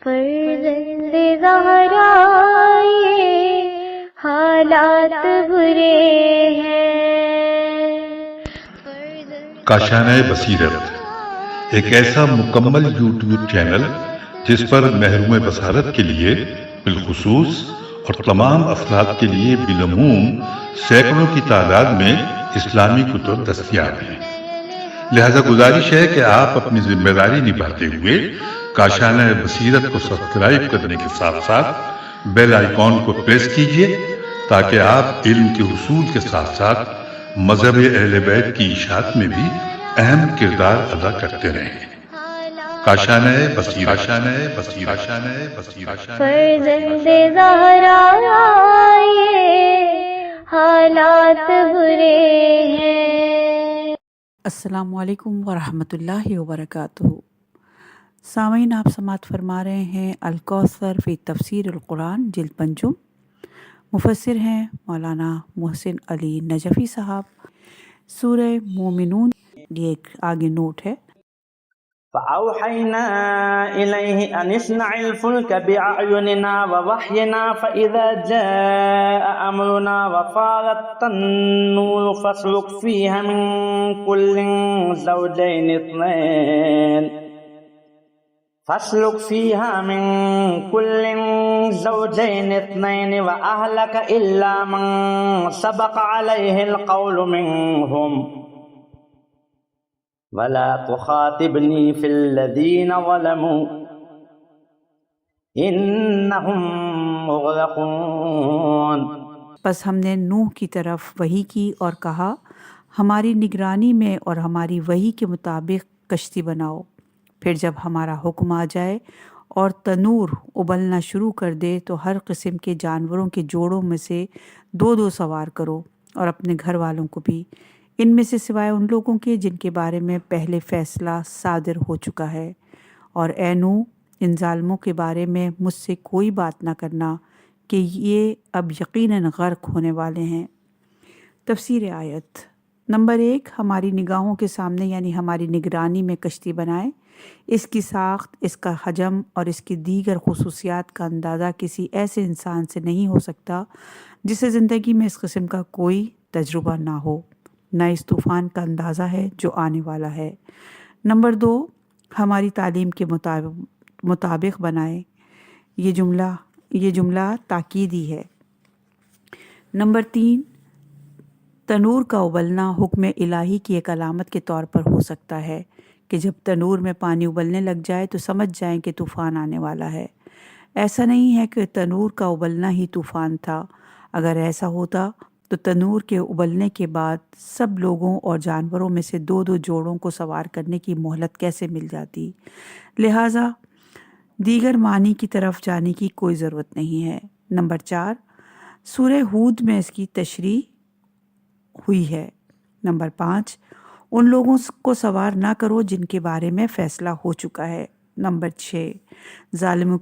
فرزند زہرا یہ حالات برے ہیں۔ کاشانۂ بصیرت ایک ایسا مکمل یوٹیوب چینل جس پر محروم بصارت کے لیے بالخصوص اور تمام افراد کے لیے بالعموم سینکڑوں کی تعداد میں اسلامی کتب دستیاب ہیں۔ لہذا گزارش ہے کہ آپ اپنی ذمہ داری نبھاتے ہوئے کاشانۂ بصیرت کو سبسکرائب کرنے کے ساتھ ساتھ بیل آئیکن کو پریس کیجئے تاکہ آپ علم کے حصول کے ساتھ ساتھ مذہب اہل بیت کی اشاعت میں بھی اہم کردار ادا کرتے رہیں۔ کاشانۂ بصیرت، کاشانۂ بصیرت، کاشانۂ بصیرت۔ فرزند زہرا یہ حالات برے ہیں۔ السلام علیکم ورحمۃ اللہ وبرکاتہ۔ سامعین، آپ سماعت فرما رہے ہیں الکوثر فی تفسیر القرآن جلد پنجم۔ مفسر ہیں مولانا محسن علی نجفی صاحب۔ سورہ مومنون، یہ ایک آگے نوٹ ہے۔ فأوحينا إليه أن اصنع الفلك بأعيننا ووحينا فإذا جاء أمرنا وفارت النور فاسلك فيها من كل زوجين اثنين وأهلك إلا من سبق عليه القول منهم ولا تخاطبني في الذين ظلموا إنهم مغرقون۔ پس ہم نے نوح کی طرف وحی کی اور کہا، ہماری نگرانی میں اور ہماری وحی کے مطابق کشتی بناؤ۔ پھر جب ہمارا حکم آ جائے اور تنور ابلنا شروع کر دے تو ہر قسم کے جانوروں کے جوڑوں میں سے دو دو سوار کرو، اور اپنے گھر والوں کو بھی، ان میں سے سوائے ان لوگوں کے جن کے بارے میں پہلے فیصلہ صادر ہو چکا ہے۔ اور اے نوح، ان ظالموں کے بارے میں مجھ سے کوئی بات نہ کرنا کہ یہ اب یقیناً غرق ہونے والے ہیں۔ تفسیر آیت نمبر 1، ہماری نگاہوں کے سامنے یعنی ہماری نگرانی میں کشتی بنائیں۔ اس کی ساخت، اس کا حجم اور اس کی دیگر خصوصیات کا اندازہ کسی ایسے انسان سے نہیں ہو سکتا جسے زندگی میں اس قسم کا کوئی تجربہ نہ ہو، نہ اس طوفان کا اندازہ ہے جو آنے والا ہے۔ نمبر 2، ہماری تعلیم کے مطابق بنائیں۔ یہ جملہ تاکیدی ہے۔ نمبر 3، تنور کا ابلنا حکم الہی کی ایک علامت کے طور پر ہو سکتا ہے کہ جب تنور میں پانی ابلنے لگ جائے تو سمجھ جائیں کہ طوفان آنے والا ہے۔ ایسا نہیں ہے کہ تنور کا ابلنا ہی طوفان تھا۔ اگر ایسا ہوتا تو تنور کے ابلنے کے بعد سب لوگوں اور جانوروں میں سے دو دو جوڑوں کو سوار کرنے کی مہلت کیسے مل جاتی؟ لہٰذا دیگر معنی کی طرف جانے کی کوئی ضرورت نہیں ہے۔ نمبر 4، سورہ ہود میں اس کی تشریح ہوئی ہے۔ نمبر 5، ان لوگوں کو سوار نہ کرو جن کے بارے میں فیصلہ ہو چکا ہے۔ نمبر 6، ظالموں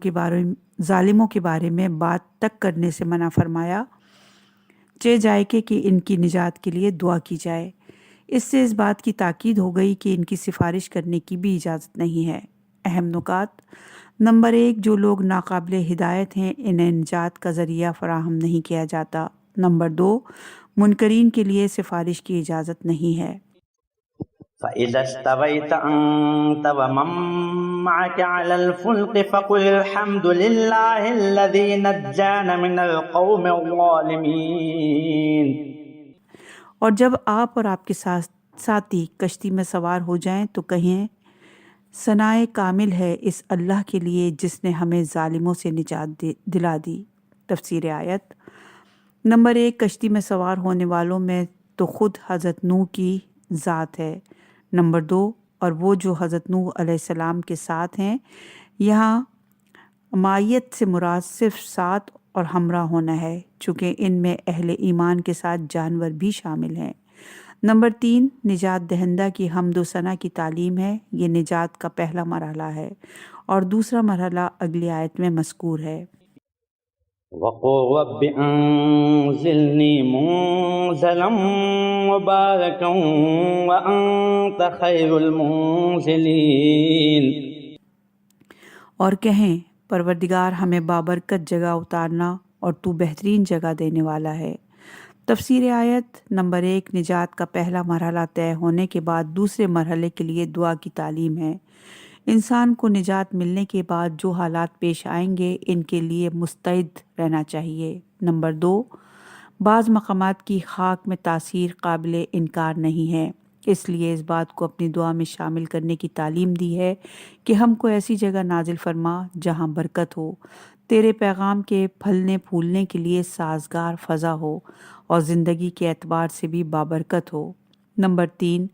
کے بارے میں بات تک کرنے سے منع فرمایا، چہ جائے کہ ان کی نجات کے لیے دعا کی جائے۔ اس سے اس بات کی تاکید ہو گئی کہ ان کی سفارش کرنے کی بھی اجازت نہیں ہے۔ اہم نکات: نمبر 1، جو لوگ ناقابل ہدایت ہیں انہیں نجات کا ذریعہ فراہم نہیں کیا جاتا۔ نمبر 2، منکرین کے لیے سفارش کی اجازت نہیں ہے۔ فإذا استويت أنت ومن معك على الفلك فقل الحمد لله الذي نجانا من القوم الظالمين۔ اور جب آپ اور آپ کے ساتھی کشتی میں سوار ہو جائیں تو کہیں، ثنائے کامل ہے اس اللہ کے لیے جس نے ہمیں ظالموں سے نجات دلا دی۔ تفسیر آیت نمبر 1، کشتی میں سوار ہونے والوں میں تو خود حضرت نوح کی ذات ہے۔ نمبر 2، اور وہ جو حضرت نوح علیہ السلام کے ساتھ ہیں۔ یہاں معیت سے مراد صرف ساتھ اور ہمراہ ہونا ہے، چونکہ ان میں اہل ایمان کے ساتھ جانور بھی شامل ہیں۔ نمبر 3، نجات دہندہ کی حمد و ثنا کی تعلیم ہے۔ یہ نجات کا پہلا مرحلہ ہے اور دوسرا مرحلہ اگلی آیت میں مذکور ہے۔ وقل رب انزلنی منزلا مبارکا وانت خیر المنزلین۔ اور کہیں، پروردگار ہمیں بابرکت جگہ اتارنا اور تو بہترین جگہ دینے والا ہے۔ تفسیر آیت نمبر 1، نجات کا پہلا مرحلہ طے ہونے کے بعد دوسرے مرحلے کے لیے دعا کی تعلیم ہے۔ انسان کو نجات ملنے کے بعد جو حالات پیش آئیں گے ان کے لیے مستعد رہنا چاہیے۔ نمبر 2، بعض مقامات کی خاک میں تاثیر قابل انکار نہیں ہے، اس لیے اس بات کو اپنی دعا میں شامل کرنے کی تعلیم دی ہے کہ ہم کو ایسی جگہ نازل فرما جہاں برکت ہو، تیرے پیغام کے پھلنے پھولنے کے لیے سازگار فضا ہو اور زندگی کے اعتبار سے بھی بابرکت ہو۔ نمبر 3،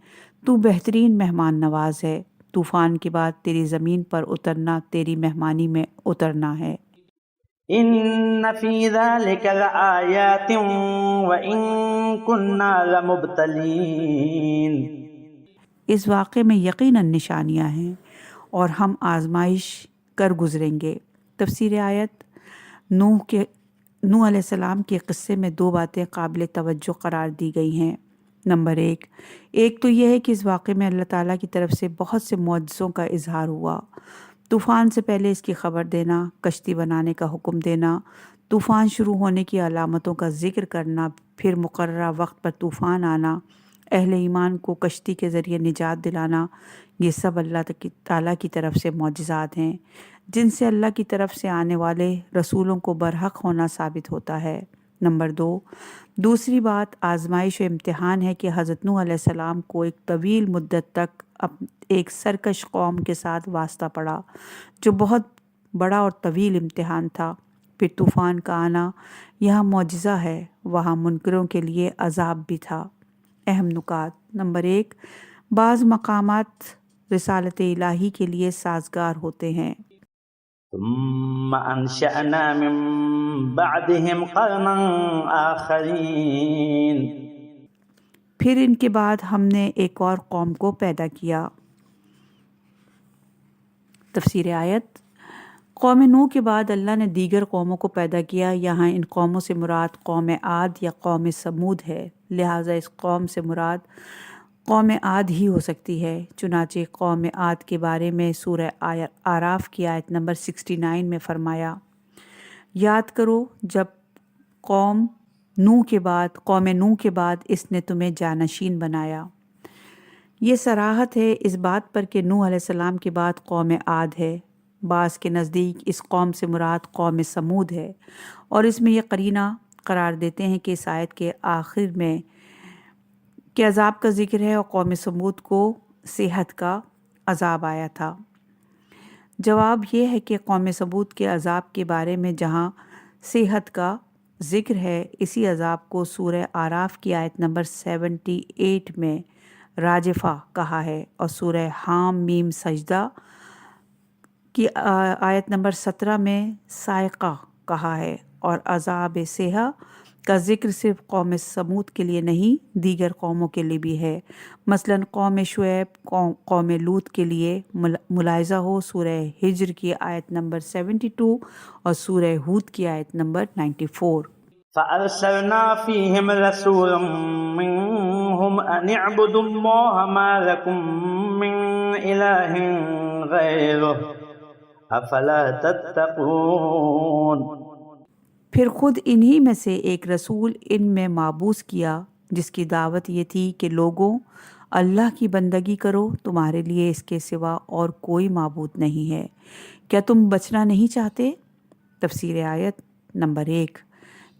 تو بہترین مہمان نواز ہے، طوفان کے بعد تیری زمین پر اترنا تیری مہمانی میں اترنا ہے۔ ان فی ذلک لآیات وان کنا لمبتلین۔ اس واقعے میں یقیناً نشانیاں ہیں اور ہم آزمائش کر گزریں گے۔ تفسیر آیت نوح علیہ السلام کے قصے میں 2 باتیں قابل توجہ قرار دی گئی ہیں۔ نمبر 1 تو یہ ہے کہ اس واقعے میں اللہ تعالیٰ کی طرف سے بہت سے معجزوں کا اظہار ہوا۔ طوفان سے پہلے اس کی خبر دینا، کشتی بنانے کا حکم دینا، طوفان شروع ہونے کی علامتوں کا ذکر کرنا، پھر مقررہ وقت پر طوفان آنا، اہل ایمان کو کشتی کے ذریعے نجات دلانا، یہ سب اللہ تعالیٰ کی طرف سے معجزات ہیں جن سے اللہ کی طرف سے آنے والے رسولوں کو برحق ہونا ثابت ہوتا ہے۔ نمبر 2، دوسری بات آزمائش و امتحان ہے کہ حضرت نوح علیہ السلام کو ایک طویل مدت تک ایک سرکش قوم کے ساتھ واسطہ پڑا جو بہت بڑا اور طویل امتحان تھا۔ پھر طوفان کا آنا یہاں معجزہ ہے، وہاں منکروں کے لیے عذاب بھی تھا۔ اہم نکات: نمبر 1، بعض مقامات رسالت الہی کے لیے سازگار ہوتے ہیں۔ ثم انشأنا من بعدهم قرنا آخرین۔ پھر ان کے بعد ہم نے ایک اور قوم کو پیدا کیا۔ تفسیر آیت قوم نوح کے بعد اللہ نے دیگر قوموں کو پیدا کیا۔ یہاں ان قوموں سے مراد قوم عاد یا قوم سمود ہے، لہٰذا اس قوم سے مراد قوم عاد ہی ہو سکتی ہے۔ چنانچہ قوم عاد کے بارے میں سورہ اعراف کی آیت نمبر 69 میں فرمایا، یاد کرو جب قوم نوح کے بعد اس نے تمہیں جانشین بنایا۔ یہ صراحت ہے اس بات پر کہ نوح علیہ السلام کے بعد قوم عاد ہے۔ بعض کے نزدیک اس قوم سے مراد قوم سمود ہے، اور اس میں یہ قرینہ قرار دیتے ہیں کہ اس آیت کے آخر میں کہ عذاب کا ذکر ہے اور قوم سمود کو صحت کا عذاب آیا تھا۔ جواب یہ ہے کہ قوم سمود کے عذاب کے بارے میں جہاں صحت کا ذکر ہے، اسی عذاب کو سورہ اعراف کی آیت نمبر 78 میں راجفہ کہا ہے، اور سورہ حام میم سجدہ کی آیت نمبر 17 میں صاعقہ کہا ہے، اور عذاب صحہ کا ذکر صرف قوم سمود کے لیے نہیں دیگر قوموں کے لیے بھی ہے۔ مثلاً قوم شعیب، قوم لوط کے لیے ملاحظہ ہو سورہ ہجر کی آیت نمبر 72 اور سورہ ہود کی آیت نمبر 94۔ فأرسلنا فيهم رسولا منهم أن اعبدوا الله ما لكم من إله غيره أفلا تتقون۔ پھر خود انہی میں سے ایک رسول ان میں مابعوث کیا جس کی دعوت یہ تھی کہ لوگوں اللہ کی بندگی کرو، تمہارے لیے اس کے سوا اور کوئی معبود نہیں ہے، کیا تم بچنا نہیں چاہتے؟ تفسیر آیت نمبر 1،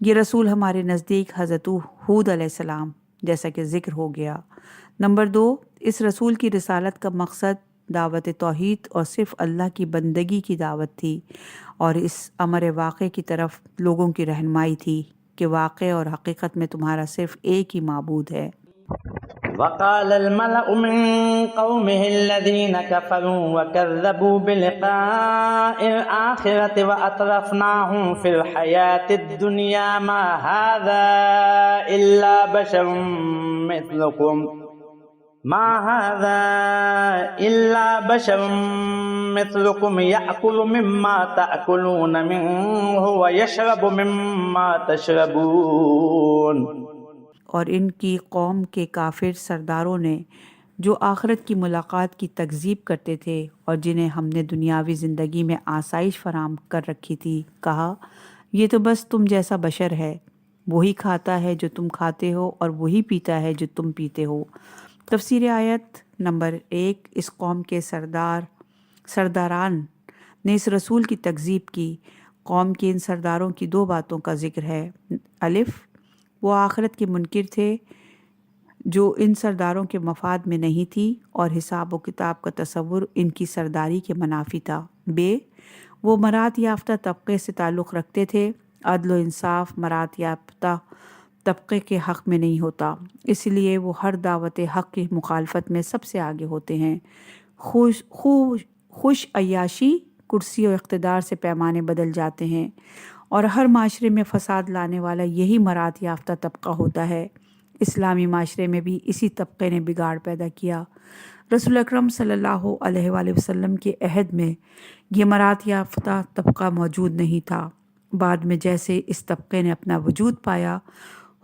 یہ رسول ہمارے نزدیک حضرت ہود علیہ السلام جیسا کہ ذکر ہو گیا۔ نمبر 2، اس رسول کی رسالت کا مقصد دعوت توحید اور صرف اللہ کی بندگی کی دعوت تھی، اور اس امر واقع کی طرف لوگوں کی رہنمائی تھی کہ واقع اور حقیقت میں تمہارا صرف ایک ہی معبود ہے۔ وقال الملأ من قومه الذين كفروا وكذبوا بلقاء الآخرة وأترفناهم في الحياة الدنيا ما هذا إلا بشر مثلكم يأكل مما تأكلون منه ويشرب مما تشربون۔ اور ان کی قوم کے کافر سرداروں نے جو آخرت کی ملاقات کی تکذیب کرتے تھے اور جنہیں ہم نے دنیاوی زندگی میں آسائش فراہم کر رکھی تھی، کہا یہ تو بس تم جیسا بشر ہے، وہی کھاتا ہے جو تم کھاتے ہو اور وہی پیتا ہے جو تم پیتے ہو۔ تفسیر آیت نمبر 1۔ اس قوم کے سرداران نے اس رسول کی تکذیب کی۔ قوم کے ان سرداروں کی دو باتوں کا ذکر ہے۔ الف، وہ آخرت کے منکر تھے جو ان سرداروں کے مفاد میں نہیں تھی، اور حساب و کتاب کا تصور ان کی سرداری کے منافی تھا۔ بے، وہ مراد یافتہ طبقے سے تعلق رکھتے تھے۔ عدل و انصاف مراد یافتہ طبقے کے حق میں نہیں ہوتا، اس لیے وہ ہر دعوت حق کی مخالفت میں سب سے آگے ہوتے ہیں۔ خوش عیاشی، کرسی و اقتدار سے پیمانے بدل جاتے ہیں، اور ہر معاشرے میں فساد لانے والا یہی مراد یافتہ طبقہ ہوتا ہے۔ اسلامی معاشرے میں بھی اسی طبقے نے بگاڑ پیدا کیا۔ رسول اکرم صلی اللہ علیہ وآلہ وسلم کے عہد میں یہ مراد یافتہ طبقہ موجود نہیں تھا۔ بعد میں جیسے اس طبقے نے اپنا وجود پایا،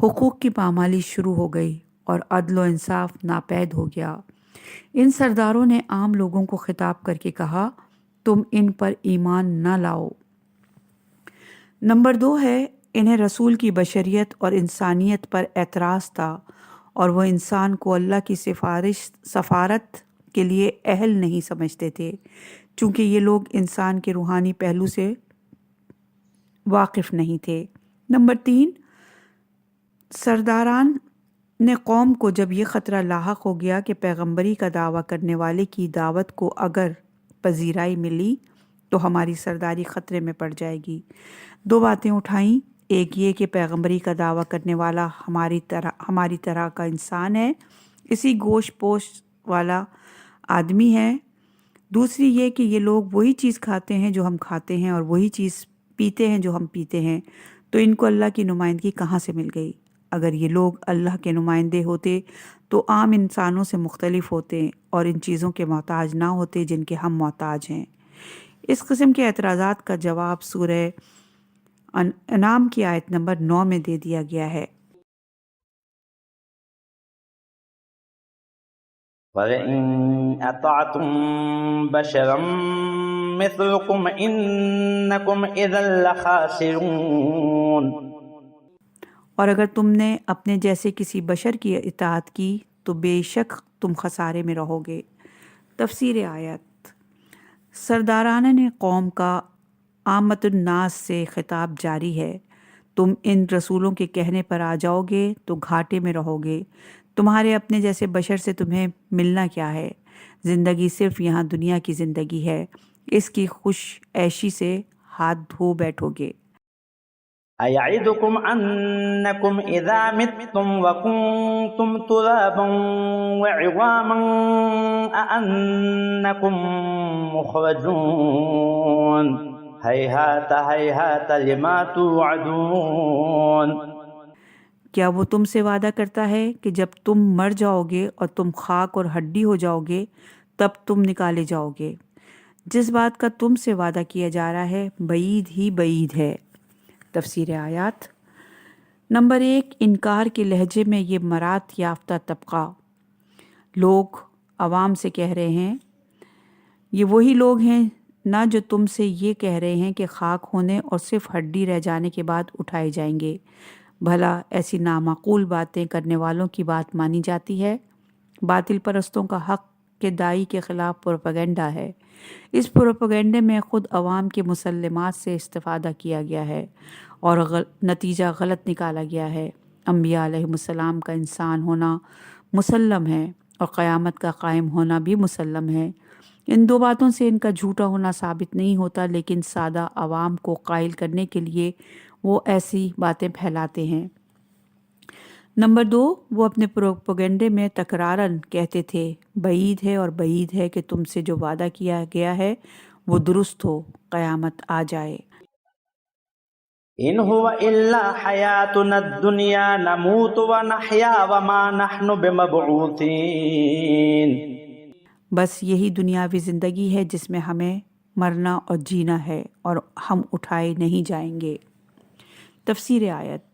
حقوق کی پامالی شروع ہو گئی اور عدل و انصاف ناپید ہو گیا۔ ان سرداروں نے عام لوگوں کو خطاب کر کے کہا، تم ان پر ایمان نہ لاؤ۔ نمبر 2 ہے، انہیں رسول کی بشریت اور انسانیت پر اعتراض تھا، اور وہ انسان کو اللہ کی سفارت کے لیے اہل نہیں سمجھتے تھے، چونکہ یہ لوگ انسان کے روحانی پہلو سے واقف نہیں تھے۔ نمبر 3، سرداران نے قوم کو جب یہ خطرہ لاحق ہو گیا کہ پیغمبری کا دعویٰ کرنے والے کی دعوت کو اگر پذیرائی ملی تو ہماری سرداری خطرے میں پڑ جائے گی، دو باتیں اٹھائیں۔ ایک یہ کہ پیغمبری کا دعویٰ کرنے والا ہماری طرح کا انسان ہے، اسی گوشت پوشت والا آدمی ہے۔ دوسری یہ کہ یہ لوگ وہی چیز کھاتے ہیں جو ہم کھاتے ہیں، اور وہی چیز پیتے ہیں جو ہم پیتے ہیں، تو ان کو اللہ کی نمائندگی کہاں سے مل گئی؟ اگر یہ لوگ اللہ کے نمائندے ہوتے تو عام انسانوں سے مختلف ہوتے اور ان چیزوں کے محتاج نہ ہوتے جن کے ہم محتاج ہیں۔ اس قسم کے اعتراضات کا جواب سورہ انعام کی آیت نمبر 9 میں دے دیا گیا ہے۔ وَلَئِنْ أَطَعْتُمْ بَشَرًا مِثْلَكُمْ إِنَّكُمْ إِذًا لَخَاسِرُونَ۔ اور اگر تم نے اپنے جیسے کسی بشر کی اطاعت کی تو بے شک تم خسارے میں رہو گے۔ تفسیر آیت، سرداران نے قوم کا عامت الناس سے خطاب جاری ہے۔ تم ان رسولوں کے کہنے پر آ جاؤ گے تو گھاٹے میں رہو گے۔ تمہارے اپنے جیسے بشر سے تمہیں ملنا کیا ہے؟ زندگی صرف یہاں دنیا کی زندگی ہے، اس کی خوش عیشی سے ہاتھ دھو بیٹھو گے۔ أَيَعِدُكُمْ أَنَّكُمْ إِذَا مِتُّمْ وَكُنْتُمْ تُرَابًا وَعِظَامًا أَأَنَّكُمْ مُخْرَجُونَ هَيْهَاتَ هَيْهَاتَ لِمَا تُوعَدُونَ۔ کیا وہ تم سے وعدہ کرتا ہے کہ جب تم مر جاؤ گے اور تم خاک اور ہڈی ہو جاؤ گے تب تم نکالے جاؤ گے؟ جس بات کا تم سے وعدہ کیا جا رہا ہے بعید ہی بعید ہے۔ تفسیر آیات، نمبر 1، انکار کے لہجے میں یہ مراد یافتہ طبقہ لوگ عوام سے کہہ رہے ہیں، یہ وہی لوگ ہیں نہ جو تم سے یہ کہہ رہے ہیں کہ خاک ہونے اور صرف ہڈی رہ جانے کے بعد اٹھائے جائیں گے۔ بھلا ایسی نامعقول باتیں کرنے والوں کی بات مانی جاتی ہے؟ باطل پرستوں کا حق کے داعی کے خلاف پروپیگنڈا ہے۔ اس پروپیگنڈے میں خود عوام کے مسلمات سے استفادہ کیا گیا ہے اور نتیجہ غلط نکالا گیا ہے۔ انبیاء علیہ السلام کا انسان ہونا مسلم ہے اور قیامت کا قائم ہونا بھی مسلم ہے۔ ان دو باتوں سے ان کا جھوٹا ہونا ثابت نہیں ہوتا، لیکن سادہ عوام کو قائل کرنے کے لیے وہ ایسی باتیں پھیلاتے ہیں۔ نمبر 2، وہ اپنے پروپیگنڈے میں تکرارن کہتے تھے، بعید ہے اور بعید ہے کہ تم سے جو وعدہ کیا گیا ہے وہ درست ہو، قیامت آ جائے۔ إن هو إلا حياتنا الدنيا نموت ونحيا وما نحن بمبعوثين۔ بس یہی دنیاوی زندگی ہے جس میں ہمیں مرنا اور جینا ہے اور ہم اٹھائے نہیں جائیں گے۔ تفسیر آیت،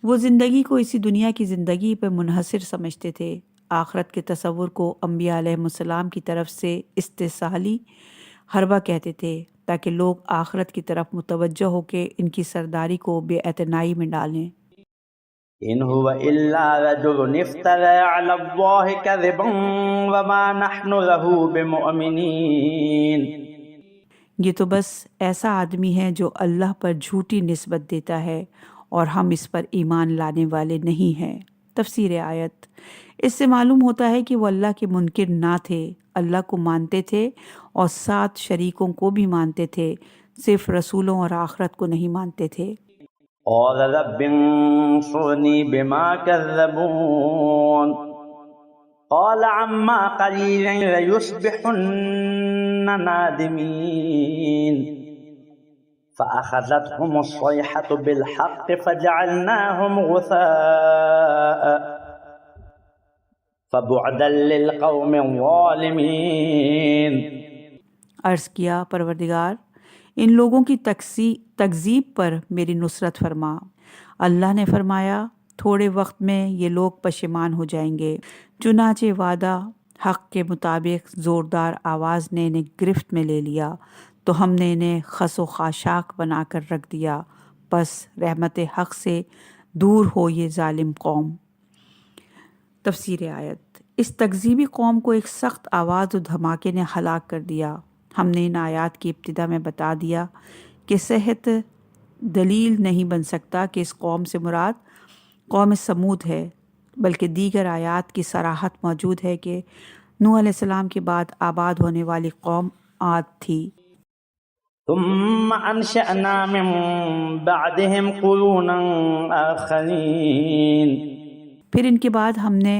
وہ زندگی کو اسی دنیا کی زندگی پر منحصر سمجھتے تھے۔ آخرت کے تصور کو انبیاء علیہ السلام کی طرف سے استحصالی حربہ کہتے تھے تاکہ لوگ آخرت کی طرف متوجہ ہو کے ان کی سرداری کو بے اعتنائی میں ڈالیں۔ إن هو إلا رجل افترى على الله كذبا وما نحن له بمؤمنين۔ یہ تو بس ایسا آدمی ہے جو اللہ پر جھوٹی نسبت دیتا ہے اور ہم اس پر ایمان لانے والے نہیں ہیں۔ تفسیر آیت، اس سے معلوم ہوتا ہے کہ وہ اللہ کے منکر نہ تھے، اللہ کو مانتے تھے اور 7 شریکوں کو بھی مانتے تھے، صرف رسولوں اور آخرت کو نہیں مانتے تھے۔ قال رب انصرني بما كذبون قال عما قليل ليصبحن نادمين فأخذتهم الصيحة بالحق فجعلناهم غثاء فبعدا للقوم الظالمين۔ عرض کیا پروردگار ان لوگوں کی تکذیب پر میری نصرت فرما۔ اللہ نے فرمایا تھوڑے وقت میں یہ لوگ پشیمان ہو جائیں گے۔ چنانچہ وعدہ حق کے مطابق زوردار آواز نے انہیں گرفت میں لے لیا تو ہم نے انہیں خس و خاشاک بنا کر رکھ دیا، پس رحمت حق سے دور ہو یہ ظالم قوم۔ تفسیر آیت، اس تکذیبی قوم کو ایک سخت آواز و دھماکے نے ہلاک کر دیا۔ ہم نے ان آیات کی ابتدا میں بتا دیا کہ صحت دلیل نہیں بن سکتا کہ اس قوم سے مراد قوم سمود ہے، بلکہ دیگر آیات کی صراحت موجود ہے کہ نوح علیہ السلام کے بعد آباد ہونے والی قوم عاد تھی۔ ثم انشأنا من بعدهم قرونا آخرین، پھر ان کے بعد ہم نے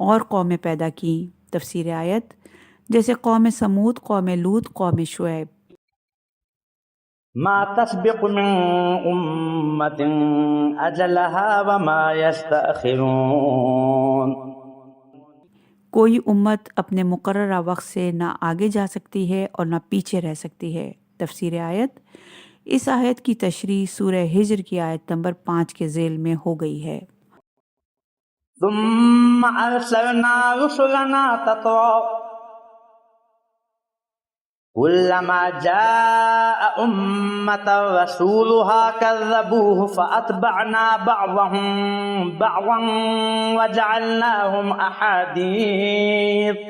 اور قومیں پیدا کی۔ تفسیر آیت، جیسے قوم سمود، قوم لوط، قوم شعیب۔ ما تسبق من امت اجلها وما يستأخرون، کوئی امت اپنے مقررہ وقت سے نہ آگے جا سکتی ہے اور نہ پیچھے رہ سکتی ہے۔ تفسیر آیت، اس آیت کی تشریح سورہ ہجر کی آیت نمبر 5 کے ذیل میں ہو گئی ہے۔ ثم ارسلنا رسلنا تترا كلما جاء أمة رسولها كذبوه فأتبعنا بعضهم بعضا وجعلناهم أحاديث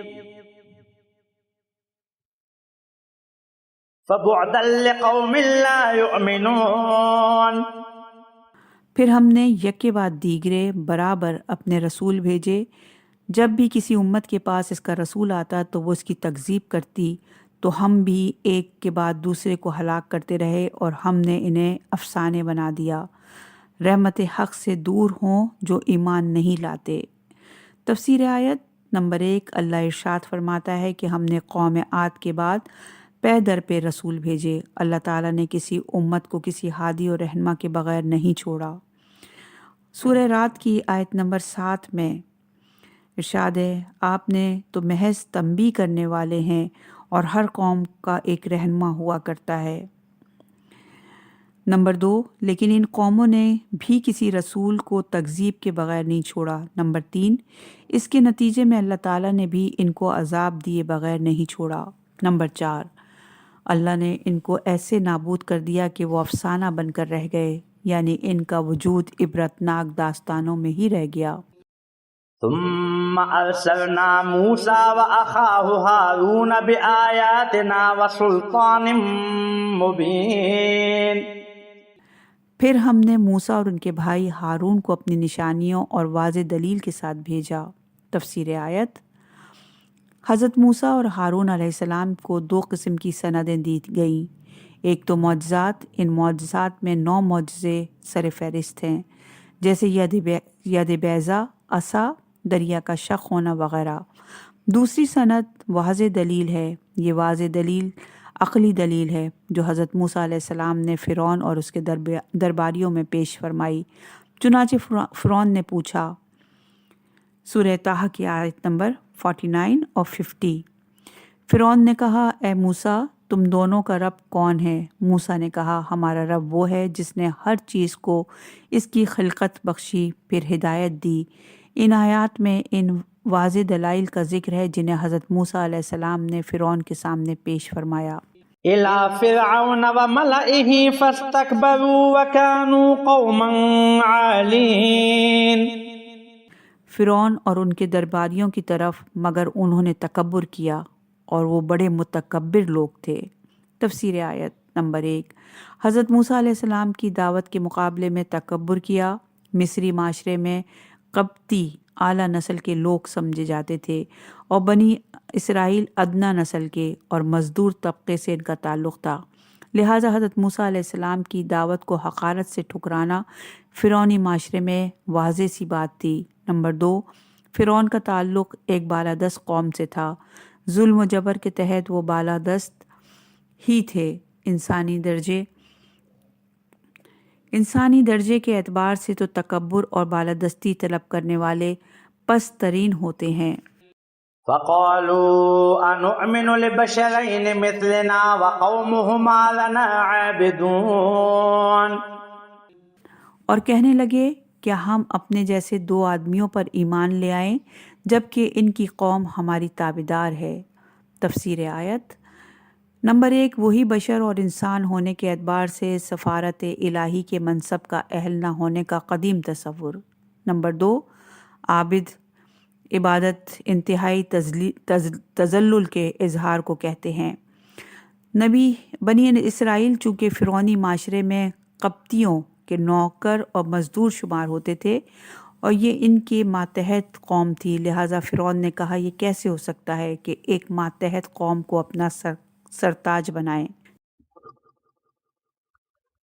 فبعدا لقوم لا يؤمنون۔ پھر ہم نے یکے بعد دیگرے برابر اپنے رسول بھیجے، جب بھی کسی امت کے پاس اس کا رسول آتا تو وہ اس کی تکذیب کرتی، تو ہم بھی ایک کے بعد دوسرے کو ہلاک کرتے رہے اور ہم نے انہیں افسانے بنا دیا، رحمت حق سے دور ہوں جو ایمان نہیں لاتے۔ تفسیر آیت نمبر 1، اللہ ارشاد فرماتا ہے کہ ہم نے قوم عاد کے بعد پے در پہ رسول بھیجے۔ اللہ تعالیٰ نے کسی امت کو کسی ہادی اور رہنما کے بغیر نہیں چھوڑا۔ سورہ رات کی آیت نمبر 7 میں ارشاد ہے، آپ نے تو محض تنبیہ کرنے والے ہیں اور ہر قوم کا ایک رہنما ہوا کرتا ہے۔ نمبر 2، لیکن ان قوموں نے بھی کسی رسول کو تکذیب کے بغیر نہیں چھوڑا۔ نمبر 3، اس کے نتیجے میں اللہ تعالیٰ نے بھی ان کو عذاب دیے بغیر نہیں چھوڑا۔ نمبر 4، اللہ نے ان کو ایسے نابود کر دیا کہ وہ افسانہ بن کر رہ گئے، یعنی ان کا وجود عبرتناک داستانوں میں ہی رہ گیا۔ ثم ارسلنا موسى واخاه هارون بآياتنا وسلطان مبين، پھر ہم نے موسیٰ اور ان کے بھائی ہارون کو اپنی نشانیوں اور واضح دلیل کے ساتھ بھیجا۔ تفسیر آیت، حضرت موسیٰ اور ہارون علیہ السلام کو 2 قسم کی سندیں دی گئیں۔ ایک تو معجزات، ان معجزات میں 9 معجزے سر فہرست ہیں، جیسے ید بیضا، عصا، دریا کا شق ہونا وغیرہ۔ دوسری سند واضح دلیل ہے۔ یہ واضح دلیل عقلی دلیل ہے جو حضرت موسیٰ علیہ السلام نے فرعون اور اس کے درباریوں میں پیش فرمائی۔ چنانچہ فرعون نے پوچھا، سورہ طٰہٰ کی آیت نمبر 49 اور 50۔ فرعون نے کہا، اے موسیٰ، تم دونوں کا رب کون ہے؟ موسیٰ نے کہا، ہمارا رب وہ ہے جس نے ہر چیز کو اس کی خلقت بخشی، پھر ہدایت دی۔ ان آیات میں ان واضح دلائل کا ذکر ہے جنہیں حضرت موسیٰ علیہ السلام نے فرعون کے سامنے پیش فرمایا۔ إلى فرعون وملئه فاستكبروا وكانوا قوما عالين۔ فرعون اور ان کے درباریوں کی طرف، مگر انہوں نے تکبر کیا اور وہ بڑے متکبر لوگ تھے۔ تفسیر آیت نمبر 1، حضرت موسیٰ علیہ السلام کی دعوت کے مقابلے میں تکبر کیا۔ مصری معاشرے میں قبطی اعلیٰ نسل کے لوگ سمجھے جاتے تھے اور بنی اسرائیل ادنیٰ نسل کے اور مزدور طبقے سے ان کا تعلق تھا، لہٰذا حضرت موسیٰ علیہ السلام کی دعوت کو حقارت سے ٹھکرانا فرعونی معاشرے میں واضح سی بات تھی۔ نمبر 2، فرعون کا تعلق ایک بالادست قوم سے تھا، ظلم و جبر کے تحت وہ بالادست ہی تھے۔ انسانی درجے کے اعتبار سے تو تکبر اور بالادستی طلب کرنے والے پست ترین ہوتے ہیں۔ فقالوا أنؤمن لبشرين مثلنا وقومهما لنا عابدون۔ اور کہنے لگے کیا ہم اپنے جیسے دو آدمیوں پر ایمان لے آئیں جبکہ ان کی قوم ہماری تابعدار ہے۔ تفسیر آیت نمبر 1، وہی بشر اور انسان ہونے کے اعتبار سے سفارت الہی کے منصب کا اہل نہ ہونے کا قدیم تصور۔ نمبر 2، عابد عبادت انتہائی تذلل کے اظہار کو کہتے ہیں۔ بنی اسرائیل چونکہ فرعونی معاشرے میں قبطیوں کے نوکر اور مزدور شمار ہوتے تھے اور یہ ان کے ماتحت قوم تھی، لہٰذا فرعون نے کہا یہ کیسے ہو سکتا ہے کہ ایک ماتحت قوم کو اپنا سرتاج بنائیں۔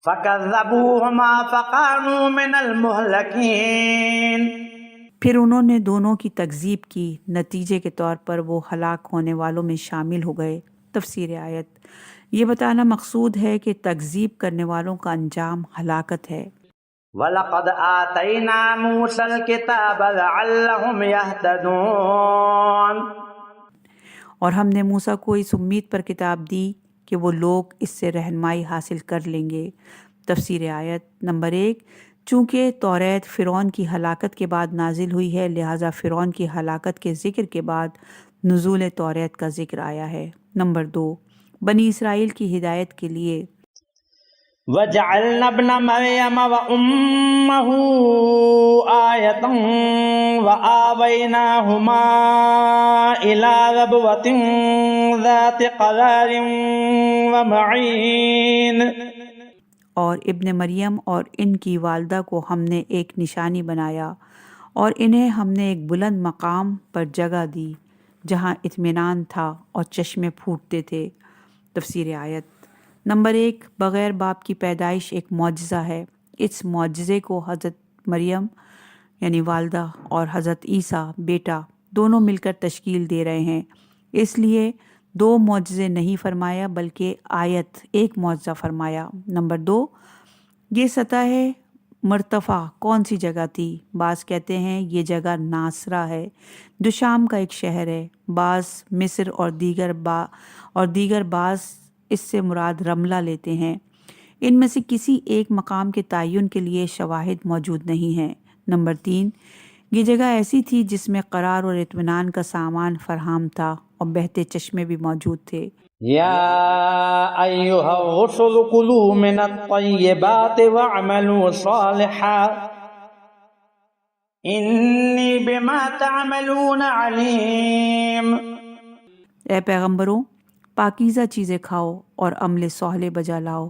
فَكَذَّبُوهُمَا فَكَانُوا مِنَ الْمُهْلَكِينَ۔ پھر انہوں نے دونوں کی تکذیب کی، نتیجے کے طور پر وہ ہلاک ہونے والوں میں شامل ہو گئے۔ تفسیر آیت یہ بتانا مقصود ہے کہ تکذیب کرنے والوں کا انجام ہلاکت ہے۔ وَلَقَدْ آتَيْنَا مُوسَى الْكِتَابَ لَعَلَّهُمْ يَهْتَدُونَ۔ اور ہم نے موسیٰ کو اس امید پر کتاب دی کہ وہ لوگ اس سے رہنمائی حاصل کر لیں گے۔ تفسیر آیت نمبر 1، چونکہ توریت فرعون کی ہلاکت کے بعد نازل ہوئی ہے، لہٰذا فرعون کی ہلاکت کے ذکر کے بعد نزول توریت کا ذکر آیا ہے۔ نمبر 2، بنی اسرائیل کی ہدایت کے لیے وَجَعَلْنَا ابْنَ مَرْيَمَ وَأُمَّهُ آيَةً وَآوَيْنَاهُمَا إِلَى رَبْوَةٍ ذَاتِ قَرَارٍ وَمَعِينٍ۔ اور ابن مریم اور ان کی والدہ کو ہم نے ایک نشانی بنایا اور انہیں ہم نے ایک بلند مقام پر جگہ دی جہاں اطمینان تھا اور چشمے پھوٹتے تھے۔ تفسیر آیت نمبر 1، بغیر باپ کی پیدائش ایک معجزہ ہے۔ اس معجزے کو حضرت مریم یعنی والدہ اور حضرت عیسیٰ بیٹا دونوں مل کر تشکیل دے رہے ہیں، اس لیے 2 معجزے نہیں فرمایا بلکہ آیت ایک معجزہ فرمایا۔ نمبر 2، یہ سطح مرتفع کون سی جگہ تھی؟ بعض کہتے ہیں یہ جگہ ناصرہ ہے جو شام کا ایک شہر ہے، بعض مصر اور دیگر بعض اس سے مراد رملہ لیتے ہیں۔ ان میں سے کسی ایک مقام کے تعین کے لیے شواہد موجود نہیں ہیں۔ نمبر 3، یہ جگہ ایسی تھی جس میں قرار اور اطمینان کا سامان فراہم تھا اور بہتے چشمے بھی موجود تھے۔ یا ایھا الرسل کلوا من الطیبات واعملوا صالحا انی بما تعملون علیم۔ اے پیغمبروں، پاکیزہ چیزیں کھاؤ اور عمل صالح بجا لاؤ،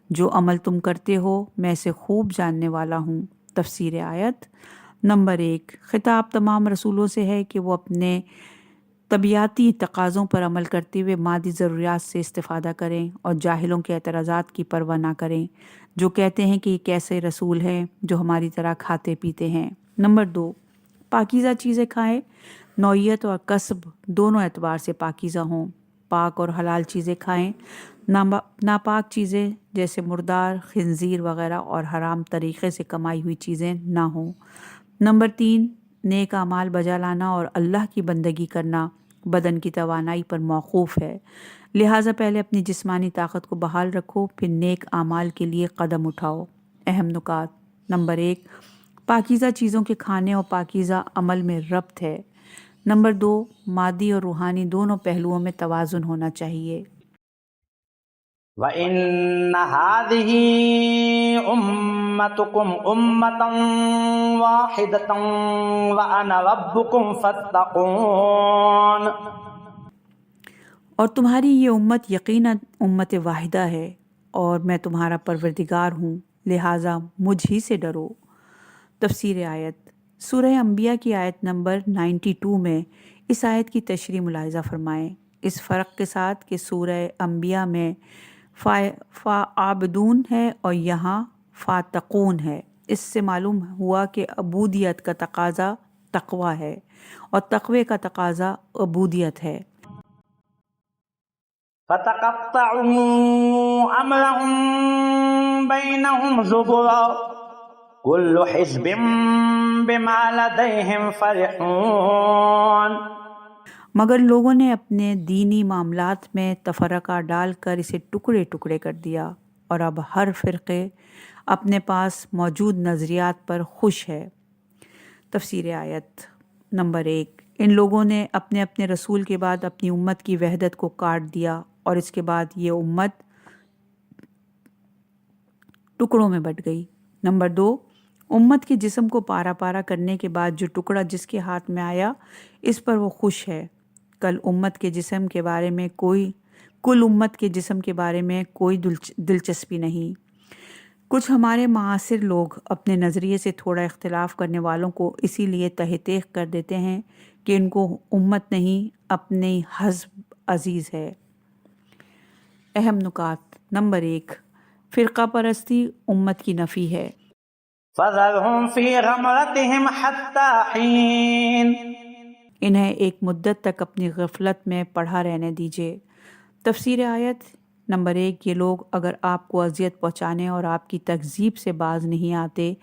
جو عمل تم کرتے ہو میں اسے خوب جاننے والا ہوں۔ تفسیر آیت نمبر 1، خطاب تمام رسولوں سے ہے کہ وہ اپنے طبیعتی تقاضوں پر عمل کرتے ہوئے مادی ضروریات سے استفادہ کریں اور جاہلوں کے اعتراضات کی پرواہ نہ کریں جو کہتے ہیں کہ یہ کیسے رسول ہیں جو ہماری طرح کھاتے پیتے ہیں۔ نمبر 2، پاکیزہ چیزیں کھائیں، نوعیت اور کسب دونوں اعتبار سے پاکیزہ ہوں۔ پاک اور حلال چیزیں کھائیں، ناپاک چیزیں جیسے مردار، خنزیر وغیرہ اور حرام طریقے سے کمائی ہوئی چیزیں نہ ہوں۔ نمبر 3، نیک اعمال بجا لانا اور اللہ کی بندگی کرنا بدن کی توانائی پر موقوف ہے، لہٰذا پہلے اپنی جسمانی طاقت کو بحال رکھو پھر نیک اعمال کے لیے قدم اٹھاؤ۔ اہم نکات۔ نمبر 1، پاکیزہ چیزوں کے کھانے اور پاکیزہ عمل میں ربط ہے۔ نمبر 2، مادی اور روحانی دونوں پہلوؤں میں توازن ہونا چاہیے۔ وَإِنَّ هَٰذِهِ أُمَّتُكُمْ أُمَّةً وَاحِدَةً وَأَنَا رَبُّكُمْ فَاتَّقُونِ۔ اور تمہاری یہ امت یقیناً امت واحدہ ہے اور میں تمہارا پروردگار ہوں، لہٰذا مجھ ہی سے ڈرو۔ تفسیر آیت۔ سورہ انبیاء کی آیت نمبر 92 میں اس آیت کی تشریح ملاحظہ فرمائیں، اس فرق کے ساتھ کہ سورہ انبیاء میں فَعَابُدُونَ ہے اور یہاں فَاتَّقُونَ ہے۔ اس سے معلوم ہوا کہ عبودیت کا تقاضا تقوی ہے اور تقوی کا تقاضا عبودیت ہے۔ فَتَقَطَّعُوا أَمْرَهُم بَيْنَهُمْ زُبُرًا كُلُّ حِزْبٍ بِمَا لَدَيْهِمْ فَرِحُونَ۔ مگر لوگوں نے اپنے دینی معاملات میں تفرقہ ڈال کر اسے ٹکڑے ٹکڑے کر دیا، اور اب ہر فرقے اپنے پاس موجود نظریات پر خوش ہے۔ تفسیر آیت نمبر 1۔ ان لوگوں نے اپنے اپنے رسول کے بعد اپنی امت کی وحدت کو کاٹ دیا، اور اس کے بعد یہ امت ٹکڑوں میں بٹ گئی۔ نمبر 2، امت کے جسم کو پارا پارا کرنے کے بعد جو ٹکڑا جس کے ہاتھ میں آیا اس پر وہ خوش ہے۔ کل امت کے جسم کے بارے میں کوئی دلچسپی نہیں۔ کچھ ہمارے معاصر لوگ اپنے نظریے سے تھوڑا اختلاف کرنے والوں کو اسی لیے تہ تیغ کر دیتے ہیں کہ ان کو امت نہیں اپنی حزب عزیز ہے۔ اہم نکات۔ نمبر 1، فرقہ پرستی امت کی نفی ہے۔ فَذَرْهُمْ فِي غَمْرَتِهِمْ حَتَّىٰ حِينٍ۔ انہیں ایک مدت تک اپنی غفلت میں پڑھا رہنے دیجیے۔ تفسیر آیت نمبر 1، یہ لوگ اگر آپ کو اذیت پہنچانے اور آپ کی تکذیب سے باز نہیں آتے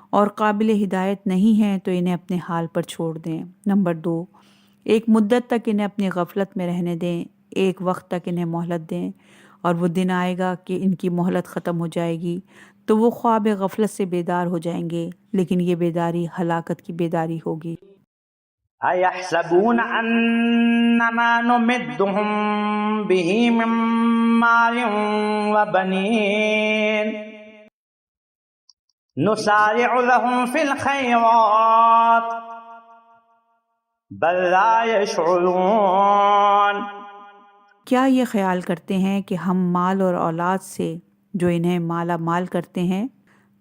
اور قابل ہدایت نہیں ہیں تو انہیں اپنے حال پر چھوڑ دیں۔ نمبر 2، ایک مدت تک انہیں اپنی غفلت میں رہنے دیں، ایک وقت تک انہیں مہلت دیں، اور وہ دن آئے گا کہ ان کی مہلت ختم ہو جائے گی تو وہ خواب غفلت سے بیدار ہو جائیں گے، لیکن یہ بیداری ہلاکت کی بیداری ہوگی۔ أَيَحْسَبُونَ أَنَّمَا نُمِدُّهُم بِهِ مِن مَّالٍ وَبَنِينَ نُسَارِعُ لَهُمْ فِي الْخَيْرَاتِ بَل لَّا يَشْعُرُونَ۔ کیا یہ خیال کرتے ہیں کہ ہم مال اور اولاد سے جو انہیں مالا مال کرتے ہیں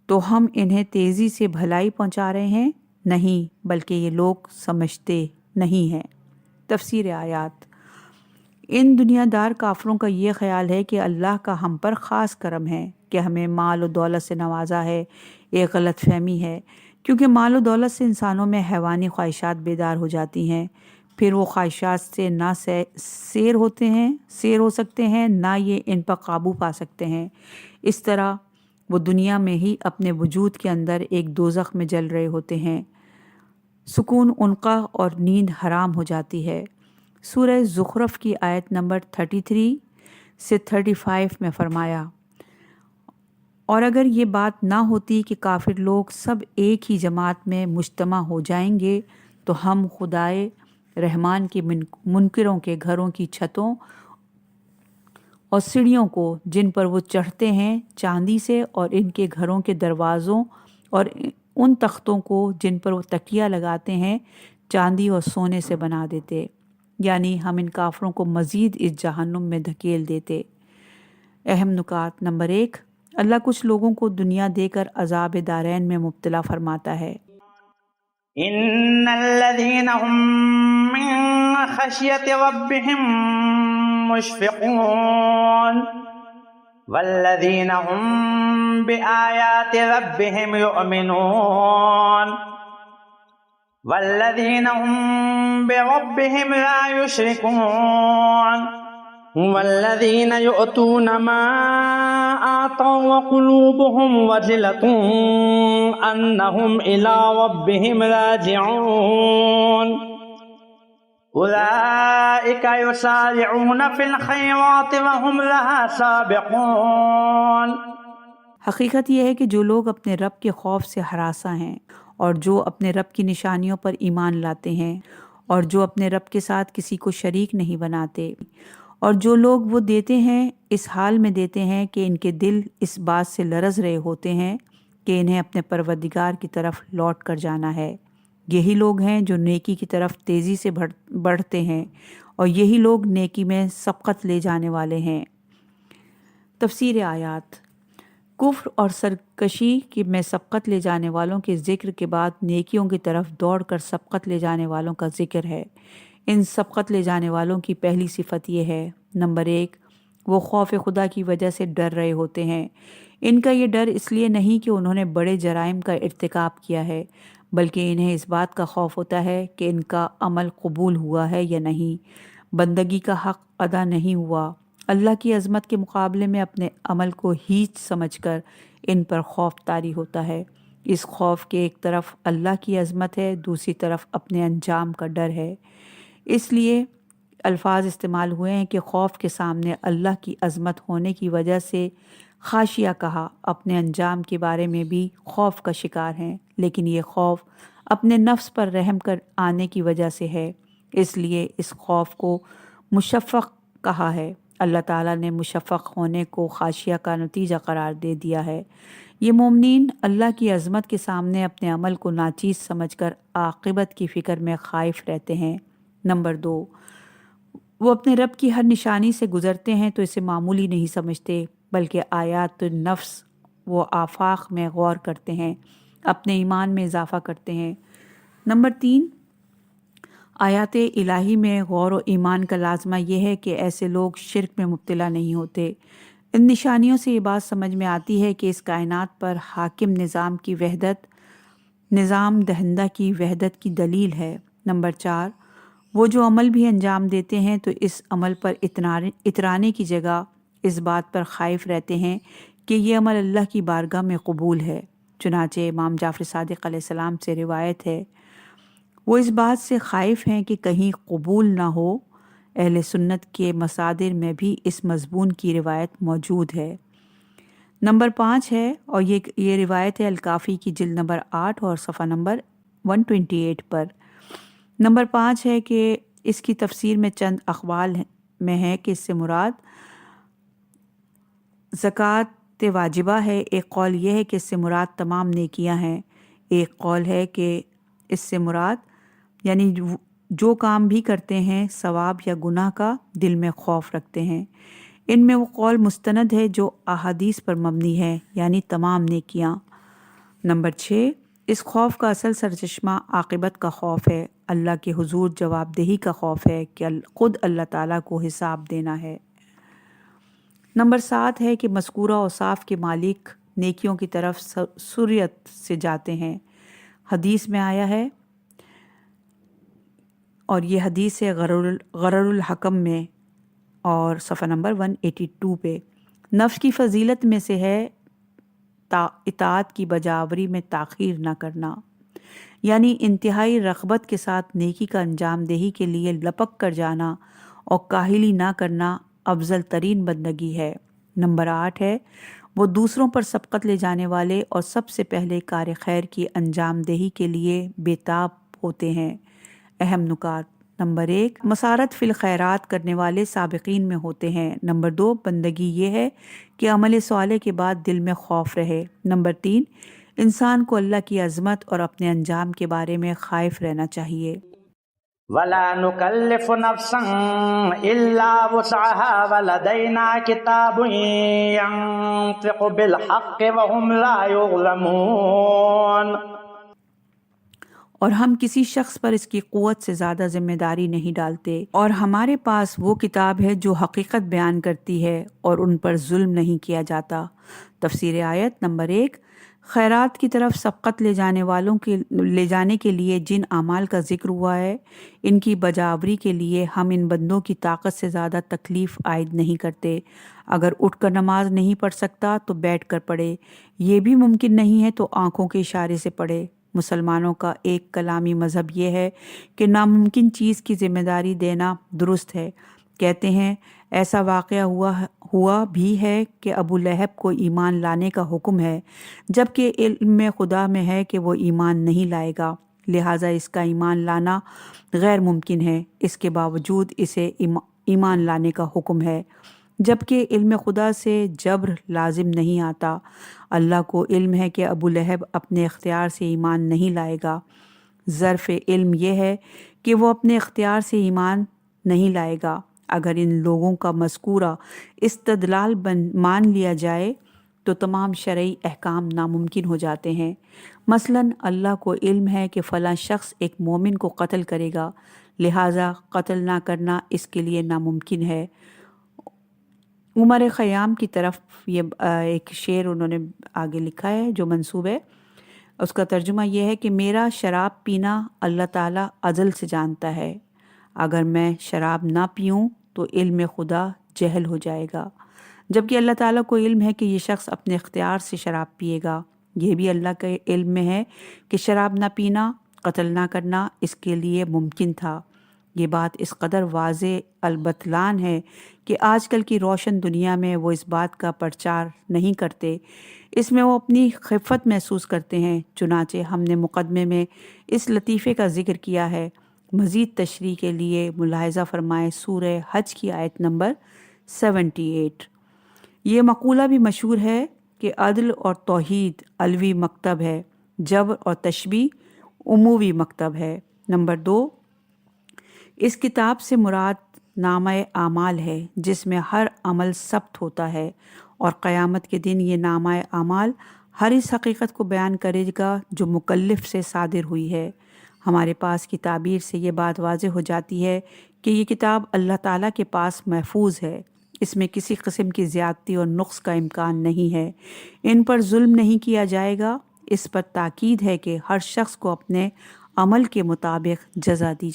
تو ہم انہیں تیزی سے بھلائی پہنچا رہے ہیں؟ نہیں، بلکہ یہ لوگ سمجھتے نہیں ہیں۔ تفسیر آیات۔ ان دنیا دار کافروں کا یہ خیال ہے کہ اللہ کا ہم پر خاص کرم ہے کہ ہمیں مال و دولت سے نوازا ہے۔ ایک غلط فہمی ہے، کیونکہ مال و دولت سے انسانوں میں حیوانی خواہشات بیدار ہو جاتی ہیں، پھر وہ خواہشات سے نہ سیر ہو سکتے ہیں، نہ یہ ان پر قابو پا سکتے ہیں۔ اس طرح وہ دنیا میں ہی اپنے وجود کے اندر ایک دوزخ میں جل رہے ہوتے ہیں، سکون عنقہ اور نیند حرام ہو جاتی ہے۔ سورہ زخرف کی آیت نمبر 33 سے 35 میں فرمایا، اور اگر یہ بات نہ ہوتی کہ کافر لوگ سب ایک ہی جماعت میں مجتمع ہو جائیں گے تو ہم خدائے رحمان کے منکروں کے گھروں کی چھتوں اور سیڑھیوں کو جن پر وہ چڑھتے ہیں چاندی سے، اور ان کے گھروں کے دروازوں اور ان تختوں کو جن پر وہ تکیہ لگاتے ہیں چاندی اور سونے سے بنا دیتے، یعنی ہم ان کافروں کو مزید اس جہنم میں دھکیل دیتے۔ اہم نکات۔ نمبر 1، اللہ کچھ لوگوں کو دنیا دے کر عذاب دارین میں مبتلا فرماتا ہے۔ ان الذين هم من خشية ربهم مشفقون والذين هم بآيات ربهم يؤمنون والذين هم بربهم لا يشركون والذين يؤتون ما آتوا وقلوبهم وجلة أنهم إلى ربهم راجعون أولئك يسارعون في الخيرات وهم لها سابقون۔ حقیقت یہ ہے کہ جو لوگ اپنے رب کے خوف سے ہراساں ہیں اور جو اپنے رب کی نشانیوں پر ایمان لاتے ہیں اور جو اپنے رب کے ساتھ کسی کو شریک نہیں بناتے، اور جو لوگ وہ دیتے ہیں اس حال میں دیتے ہیں کہ ان کے دل اس بات سے لرز رہے ہوتے ہیں کہ انہیں اپنے پروردگار کی طرف لوٹ کر جانا ہے۔ یہی لوگ ہیں جو نیکی کی طرف تیزی سے بڑھتے ہیں، اور یہی لوگ نیکی میں سبقت لے جانے والے ہیں۔ تفسیر آیات۔ کفر اور سرکشی کی میں سبقت لے جانے والوں کے ذکر کے بعد نیکیوں کی طرف دوڑ کر سبقت لے جانے والوں کا ذکر ہے۔ ان سبقت لے جانے والوں کی پہلی صفت یہ ہے، نمبر 1، وہ خوف خدا کی وجہ سے ڈر رہے ہوتے ہیں۔ ان کا یہ ڈر اس لیے نہیں کہ انہوں نے بڑے جرائم کا ارتکاب کیا ہے، بلکہ انہیں اس بات کا خوف ہوتا ہے کہ ان کا عمل قبول ہوا ہے یا نہیں، بندگی کا حق ادا نہیں ہوا۔ اللہ کی عظمت کے مقابلے میں اپنے عمل کو ہیچ سمجھ کر ان پر خوف طاری ہوتا ہے۔ اس خوف کے ایک طرف اللہ کی عظمت ہے، دوسری طرف اپنے انجام کا ڈر ہے۔ اس لیے الفاظ استعمال ہوئے ہیں کہ خوف کے سامنے اللہ کی عظمت ہونے کی وجہ سے خاشیہ کہا، اپنے انجام کے بارے میں بھی خوف کا شکار ہیں، لیکن یہ خوف اپنے نفس پر رحم کر آنے کی وجہ سے ہے، اس لیے اس خوف کو مشفق کہا ہے۔ اللہ تعالیٰ نے مشفق ہونے کو خاشیہ کا نتیجہ قرار دے دیا ہے۔ یہ مومنین اللہ کی عظمت کے سامنے اپنے عمل کو ناچیز سمجھ کر عاقبت کی فکر میں خائف رہتے ہیں۔ نمبر 2، وہ اپنے رب کی ہر نشانی سے گزرتے ہیں تو اسے معمولی نہیں سمجھتے، بلکہ آیات نفس و آفاق میں غور کرتے ہیں، اپنے ایمان میں اضافہ کرتے ہیں۔ نمبر 3، آیات الہی میں غور و ایمان کا لازمہ یہ ہے کہ ایسے لوگ شرک میں مبتلا نہیں ہوتے۔ ان نشانیوں سے یہ بات سمجھ میں آتی ہے کہ اس کائنات پر حاکم نظام کی وحدت نظام دہندہ کی وحدت کی دلیل ہے۔ نمبر 4، وہ جو عمل بھی انجام دیتے ہیں تو اس عمل پر اترانے کی جگہ اس بات پر خائف رہتے ہیں کہ یہ عمل اللہ کی بارگاہ میں قبول ہے۔ چنانچہ امام جعفر صادق علیہ السلام سے روایت ہے، وہ اس بات سے خائف ہیں کہ کہیں قبول نہ ہو۔ اہل سنت کے مصادر میں بھی اس مضمون کی روایت موجود ہے۔ نمبر 5 ہے، اور یہ روایت ہے الکافی کی جلد نمبر 8 اور صفحہ نمبر 128 پر۔ نمبر 5 ہے کہ اس کی تفسیر میں چند اقوال میں ہے کہ اس سے مراد زکوٰۃ واجبہ ہے۔ ایک قول یہ ہے کہ اس سے مراد تمام نیکیاں ہیں۔ ایک قول ہے کہ اس سے مراد یعنی جو کام بھی کرتے ہیں ثواب یا گناہ کا دل میں خوف رکھتے ہیں۔ ان میں وہ قول مستند ہے جو احادیث پر مبنی ہے، یعنی تمام نیکیاں۔ نمبر 6، اس خوف کا اصل سرچشمہ عاقبت کا خوف ہے، اللہ کے حضور جواب دہی کا خوف ہے کہ خود اللہ تعالیٰ کو حساب دینا ہے۔ نمبر 7 ہے کہ مذکورہ اوصاف کے مالک نیکیوں کی طرف سریعت سے جاتے ہیں۔ حدیث میں آیا ہے، اور یہ حدیث ہے غرر الحکم میں اور صفحہ نمبر 182 پہ۔ نفس کی فضیلت میں سے ہے اطاعت کی بجاوری میں تاخیر نہ کرنا، یعنی انتہائی رغبت کے ساتھ نیکی کا انجام دہی کے لیے لپک کر جانا اور کاہلی نہ کرنا افضل ترین بندگی ہے۔ نمبر 8 ہے، وہ دوسروں پر سبقت لے جانے والے اور سب سے پہلے کار خیر کی انجام دہی کے لیے بےتاب ہوتے ہیں۔ اہم نکات: نمبر 1، مسارت فی الخیرات کرنے والے سابقین میں ہوتے ہیں۔ نمبر 2، بندگی یہ ہے کہ عمل صالح کے بعد دل میں خوف رہے۔ نمبر 3، انسان کو اللہ کی عظمت اور اپنے انجام کے بارے میں خائف رہنا چاہیے۔ وَلَا نُكَلِّفُ نَفْسًا إِلَّا وُسْعَهَا وَلَدَيْنَا كِتَابٌ يَنطِقُ بِالْحَقِّ وَهُمْ لَا يُظْلَمُونَ۔ اور ہم کسی شخص پر اس کی قوت سے زیادہ ذمہ داری نہیں ڈالتے، اور ہمارے پاس وہ کتاب ہے جو حقیقت بیان کرتی ہے اور ان پر ظلم نہیں کیا جاتا۔ تفسیر آیت۔ نمبر 1، خیرات کی طرف سبقت لے جانے کے لیے جن اعمال کا ذکر ہوا ہے، ان کی بجاوری کے لیے ہم ان بندوں کی طاقت سے زیادہ تکلیف عائد نہیں کرتے۔ اگر اٹھ کر نماز نہیں پڑھ سکتا تو بیٹھ کر پڑھے، یہ بھی ممکن نہیں ہے تو آنکھوں کے اشارے سے پڑھے۔ مسلمانوں کا ایک کلامی مذہب یہ ہے کہ ناممکن چیز کی ذمہ داری دینا درست ہے۔ کہتے ہیں ایسا واقعہ ہوا بھی ہے کہ ابو لہب کو ایمان لانے کا حکم ہے، جبکہ علم خدا میں ہے کہ وہ ایمان نہیں لائے گا۔ لہٰذا اس کا ایمان لانا غیر ممکن ہے، اس کے باوجود اسے ایمان لانے کا حکم ہے، جبکہ علم خدا سے جبر لازم نہیں آتا۔ اللہ کو علم ہے کہ ابو لہب اپنے اختیار سے ایمان نہیں لائے گا۔ ظرف علم یہ ہے کہ وہ اپنے اختیار سے ایمان نہیں لائے گا۔ اگر ان لوگوں کا مذکورہ استدلال مان لیا جائے تو تمام شرعی احکام ناممکن ہو جاتے ہیں۔ مثلاً اللہ کو علم ہے کہ فلاں شخص ایک مومن کو قتل کرے گا، لہٰذا قتل نہ کرنا اس کے لیے ناممکن ہے۔ عمر خیام کی طرف یہ ایک شعر انہوں نے آگے لکھا ہے جو منسوب ہے، اس کا ترجمہ یہ ہے کہ میرا شراب پینا اللہ تعالیٰ ازل سے جانتا ہے، اگر میں شراب نہ پیوں تو علم خدا جہل ہو جائے گا، جبکہ اللہ تعالیٰ کو علم ہے کہ یہ شخص اپنے اختیار سے شراب پیے گا۔ یہ بھی اللہ کے علم میں ہے کہ شراب نہ پینا، قتل نہ کرنا اس کے لیے ممکن تھا۔ یہ بات اس قدر واضح البتلان ہے کہ آج کل کی روشن دنیا میں وہ اس بات کا پرچار نہیں کرتے، اس میں وہ اپنی خفت محسوس کرتے ہیں۔ چنانچہ ہم نے مقدمے میں اس لطیفے کا ذکر کیا ہے۔ مزید تشریح کے لیے ملاحظہ فرمائیں سورہ حج کی آیت نمبر 78۔ یہ مقولہ بھی مشہور ہے کہ عدل اور توحید علوی مکتب ہے، جبر اور تشبیہ عموی مکتب ہے۔ نمبر 2، اس کتاب سے مراد نامہ اعمال ہے جس میں ہر عمل ثبت ہوتا ہے، اور قیامت کے دن یہ نامہ اعمال ہر اس حقیقت کو بیان کرے گا جو مکلف سے صادر ہوئی ہے۔ ہمارے پاس کی تعبیر سے یہ بات واضح ہو جاتی ہے کہ یہ کتاب اللہ تعالیٰ کے پاس محفوظ ہے، اس میں کسی قسم کی زیادتی اور نقص کا امکان نہیں ہے، ان پر ظلم نہیں کیا جائے گا۔ اس پر تاکید ہے کہ ہر شخص کو اپنے عمل کے مطابق جزا دی جائے۔